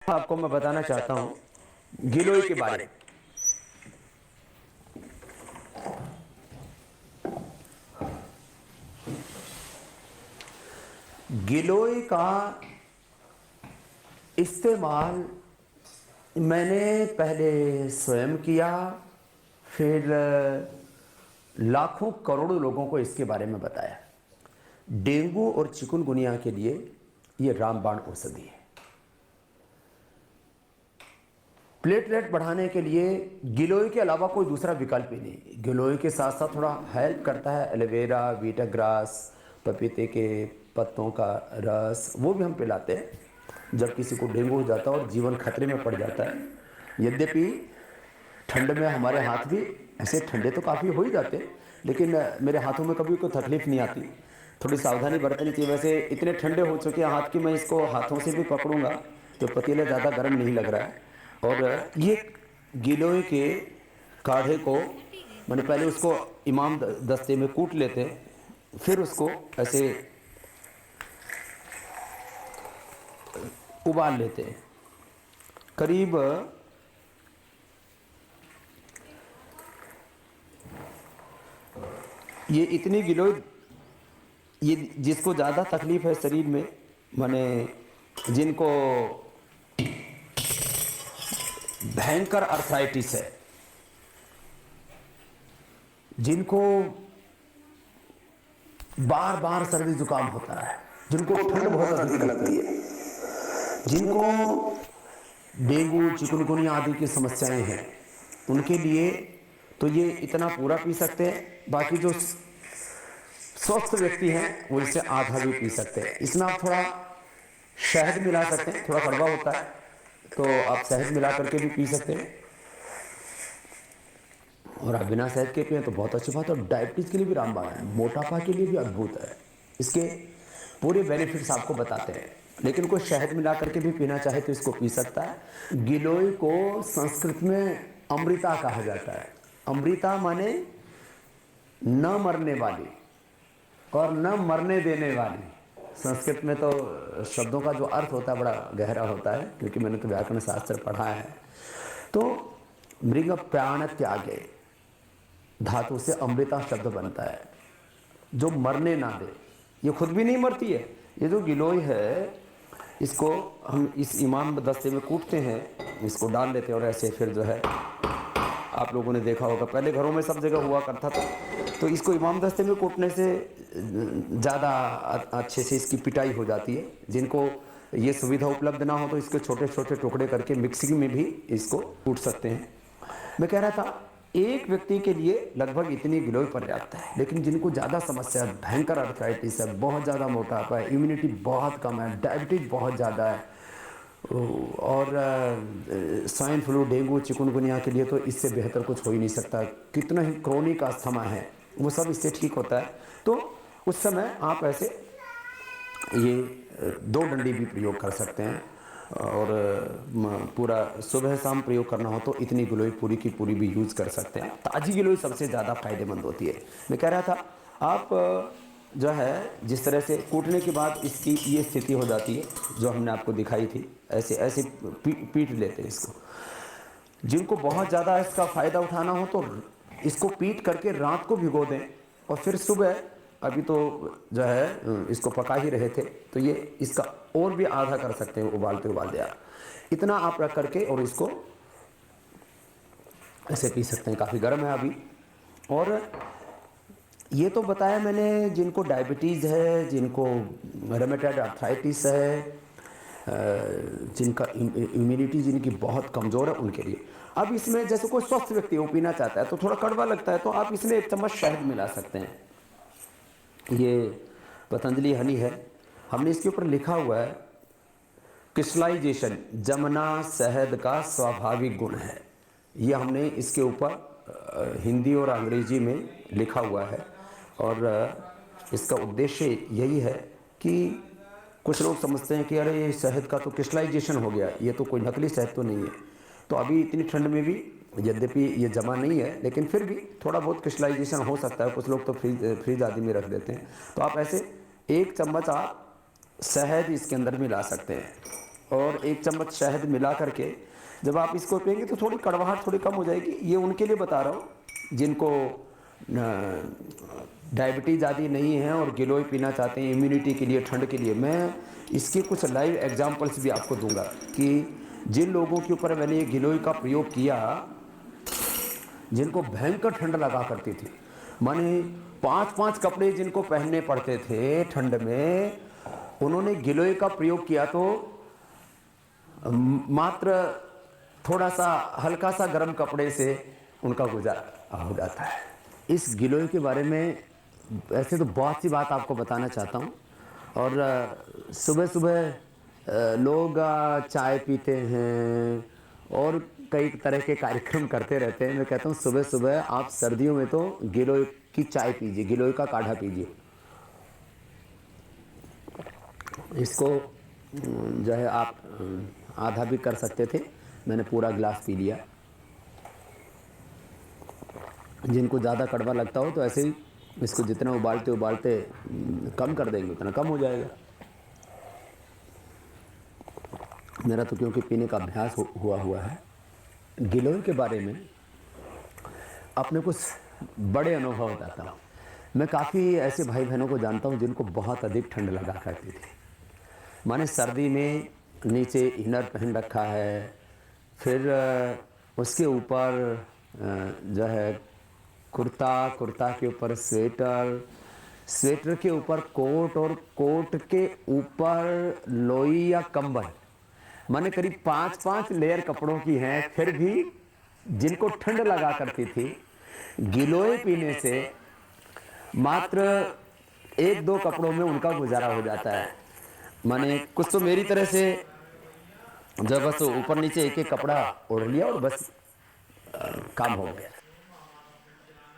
आपको मैं बताना चाहता हूं गिलोय के बारे में। गिलोय का इस्तेमाल मैंने पहले स्वयं किया, फिर लाखों करोड़ों लोगों को इसके बारे में बताया। डेंगू और चिकुनगुनिया के लिए ये रामबाण औषधि है। प्लेटलेट बढ़ाने के लिए गिलोय के अलावा कोई दूसरा विकल्प ही नहीं। गिलोय के साथ साथ थोड़ा हेल्प करता है एलोवेरा, वीटा ग्रास, पपीते के पत्तों का रस, वो भी हम पिलाते हैं जब किसी को डेंगू हो जाता है और जीवन खतरे में पड़ जाता है। यद्यपि ठंड में हमारे हाथ भी ऐसे ठंडे तो काफ़ी हो ही जाते हैं, लेकिन मेरे हाथों में कभी कोई तकलीफ नहीं आती। थोड़ी सावधानी बरतनी चाहिए। वैसे इतने ठंडे हो चुके हैं हाथ की, मैं इसको हाथों से भी पकड़ूंगा तो पतीला ज़्यादा गर्म नहीं लग रहा है। और ये गिलोय के काढ़े को मैंने पहले उसको इमाम दस्ते में कूट लेते हैं, फिर उसको ऐसे उबाल लेते हैं। करीब ये इतनी गिलोय, ये जिसको ज़्यादा तकलीफ है शरीर में, माने जिनको भयंकर अर्थराइटिस है, जिनको बार बार सर्दी जुकाम होता है, जिनको ठंड बहुत अधिक लगती है, जिनको डेंगू चिकुनगुनिया आदि की समस्याएं हैं, उनके लिए तो ये इतना पूरा पी सकते हैं। बाकी जो स्वस्थ व्यक्ति हैं वो इससे आधा भी पी सकते हैं। इसमें आप थोड़ा शहद मिला सकते हैं, थोड़ा कड़वा होता है तो आप शहद मिला करके भी पी सकते हैं, और आप बिना शहद के पिए तो बहुत अच्छी बात है। और डायबिटीज़ के लिए भी रामबाण है, मोटापा के लिए भी अद्भुत है। इसके पूरे बेनिफिट्स आपको बताते हैं, लेकिन कोई शहद मिला करके भी पीना चाहे तो इसको पी सकता है। गिलोय को संस्कृत में अमृता कहा जाता है। अमृता माने न मरने वाली और न मरने देने वाली। संस्कृत में तो शब्दों का जो अर्थ होता है बड़ा गहरा होता है, क्योंकि मैंने तो व्याकरण शास्त्र पढ़ा है। तो मृग प्राण त्यागे धातु से अमृता शब्द बनता है, जो मरने ना दे। ये खुद भी नहीं मरती है। ये जो गिलोय है, इसको हम इस इमाम दस्ते में कूटते हैं, इसको डाल लेते हैं और ऐसे फिर जो है, आप लोगों ने देखा होगा पहले घरों में सब जगह हुआ करता था, तो इसको इमाम दस्ते में कूटने से ज़्यादा अच्छे से इसकी पिटाई हो जाती है। जिनको ये सुविधा उपलब्ध ना हो तो इसके छोटे छोटे टुकड़े करके मिक्सिंग में भी इसको कूट सकते हैं। मैं कह रहा था एक व्यक्ति के लिए लगभग इतनी गिलोय पर्याप्त है, लेकिन जिनको ज़्यादा समस्या है, भयंकर अर्थराइटिस है, बहुत ज़्यादा मोटापा है, इम्यूनिटी बहुत कम है, डायबिटीज बहुत ज़्यादा है, और स्वाइन फ्लू, डेंगू, चिकुनगुनिया के लिए तो इससे बेहतर कुछ हो ही नहीं सकता। कितना ही क्रोनिक अस्थमा है वो सब इससे ठीक होता है। तो उस समय आप ऐसे ये दो डंडी भी प्रयोग कर सकते हैं, और पूरा सुबह शाम प्रयोग करना हो तो इतनी गिलोय पूरी की पूरी भी यूज़ कर सकते हैं। ताज़ी गिलोय सबसे ज़्यादा फायदेमंद होती है। मैं कह रहा था आप जो है जिस तरह से कूटने के बाद इसकी ये स्थिति हो जाती है जो हमने आपको दिखाई थी, ऐसे ऐसे पीट लेते हैं इसको। जिनको बहुत ज़्यादा इसका फ़ायदा उठाना हो तो इसको पीट करके रात को भिगो दें, और फिर सुबह, अभी तो जो है इसको पका ही रहे थे तो ये इसका और भी आधा कर सकते हैं, उबालते उबालते आप इतना आप रख करके और इसको ऐसे पी सकते हैं। काफ़ी गर्म है अभी। और ये तो बताया मैंने जिनको डायबिटीज़ है, जिनको रेमेटॉइड आर्थराइटिस है, जिनका इम्यूनिटी जिनकी बहुत कमज़ोर है, उनके लिए। अब इसमें जैसे कोई स्वस्थ व्यक्ति वो पीना चाहता है तो थोड़ा कड़वा लगता है, तो आप इसमें 1 चम्मच शहद मिला सकते हैं। ये पतंजलि हनी है, हमने इसके ऊपर लिखा हुआ है क्रिस्टलाइजेशन जमना शहद का स्वाभाविक गुण है। ये हमने इसके ऊपर हिंदी और अंग्रेजी में लिखा हुआ है, और इसका उद्देश्य यही है कि कुछ लोग समझते हैं कि अरे ये शहद का तो क्रिस्टलाइजेशन हो गया, ये तो कोई नकली शहद तो नहीं है। तो अभी इतनी ठंड में भी, यद्यपि ये जमा नहीं है, लेकिन फिर भी थोड़ा बहुत क्रिस्टलाइजेशन हो सकता है। कुछ लोग तो फ्रीज आदि में रख देते हैं। तो आप ऐसे 1 चम्मच आप शहद इसके अंदर मिला सकते हैं, और 1 चम्मच शहद मिला करके जब आप इसको पिएंगे तो थोड़ी कड़वाहट थोड़ी कम हो जाएगी। ये उनके लिए बता रहा हूँ जिनको डायबिटीज़ आदि नहीं है और गिलोय पीना चाहते हैं इम्यूनिटी के लिए, ठंड के लिए। मैं इसके कुछ लाइव एग्जांपल्स भी आपको दूंगा कि जिन लोगों के ऊपर मैंने ये गिलोय का प्रयोग किया, जिनको भयंकर ठंड लगा करती थी, माने 5-5 कपड़े जिनको पहनने पड़ते थे ठंड में, उन्होंने गिलोय का प्रयोग किया तो मात्र थोड़ा सा हल्का सा गर्म कपड़े से उनका गुजारा हो जाता है। इस गिलोय के बारे में ऐसे तो बहुत सी बात आपको बताना चाहता हूँ। और सुबह सुबह लोग चाय पीते हैं और कई तरह के कार्यक्रम करते रहते हैं। मैं कहता हूँ सुबह सुबह आप सर्दियों में तो गिलोय की चाय पीजिए, गिलोय का काढ़ा पीजिए। इसको जो है आप आधा भी कर सकते थे, मैंने पूरा गिलास पी लिया। जिनको ज़्यादा कड़वा लगता हो तो ऐसे ही इसको जितना उबालते उबालते कम कर देंगे उतना कम हो जाएगा। मेरा तो क्योंकि पीने का अभ्यास हुआ है। गिलोय के बारे में अपने कुछ बड़े अनुभव बताता हूँ। मैं काफ़ी ऐसे भाई बहनों को जानता हूँ जिनको बहुत अधिक ठंड लगा करती थी। माने सर्दी में नीचे इनर पहन रखा है, फिर उसके ऊपर जो है कुर्ता के ऊपर स्वेटर के ऊपर कोट और कोट के ऊपर लोई या कंबल, माने करीब 5-5 लेयर कपड़ों की हैं। फिर भी जिनको ठंड लगा करती थी, गिलोय पीने से मात्र 1-2 कपड़ों में उनका गुजारा हो जाता है। माने कुछ तो मेरी तरह से जब बस ऊपर नीचे एक एक कपड़ा ओढ़ लिया और बस काम हो गया।